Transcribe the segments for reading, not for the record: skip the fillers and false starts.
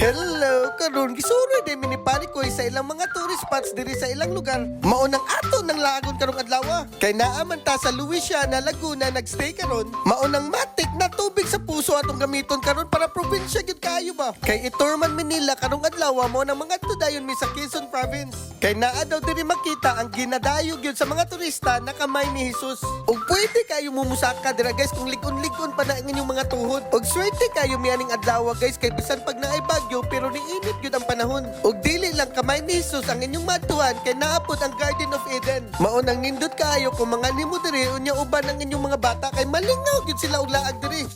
Hello, karon gisuroy day minipani ko sa ilang mga tourist spots diri sa ilang lugar. Maunang ato ng lagon karong adlaw. Kay naaman ta sa Luisiana, Laguna nagstay karon. Maunang matik na tubig sa puso atong gamiton karon para probinsya gyud kayo ba. Kay Iturman, Manila karong adlaw mo ng mga tudayon mi sa Quezon Province. Kay naa daw diri makita ang ginadayo gyud sa mga turista na kamay ni Jesus. Ug pwede kayo mumusaka dira guys kung ligon-ligon pa na ang inyong mga tuhod. Ug swerte kayo mianing adlaw guys kay bisan pag naay bagyo pero niinit gyud ang panahon. Ug dili lang kamay ni Jesus ang inyong matuan kay naapod ang Garden of Eden. Maunang nindot kayo kung mga nimo diri unya uban ang inyong mga bata kay malingaw gyud sila og laag diri.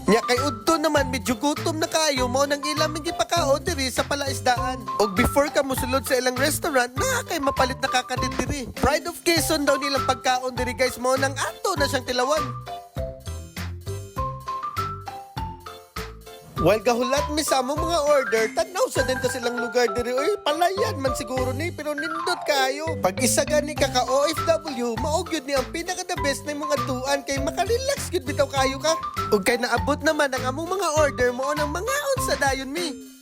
Nya kay udto naman medyo gutom na kayo mao nang ilang gipakao diri sa palaisdaan. Og before ka mosulod sa ilang restaurant, na kay mapalit na kakadit diri. Pride of Quezon daw nilang pagkaon diri guys, mao nang ato na siyang tilawan. While gahulat mi sa among mga order, tanaw sa din ta silang lugar diri. Oy, palayan man siguro ni pero nindot kayo. Pag isa gani ka OFW, mao gyud ni ang pinaka the best na mga tuan kay makarelax gyud bitaw kayo ka. Ug kay naabot naman ang among mga order mo nang mga sa dayon mi.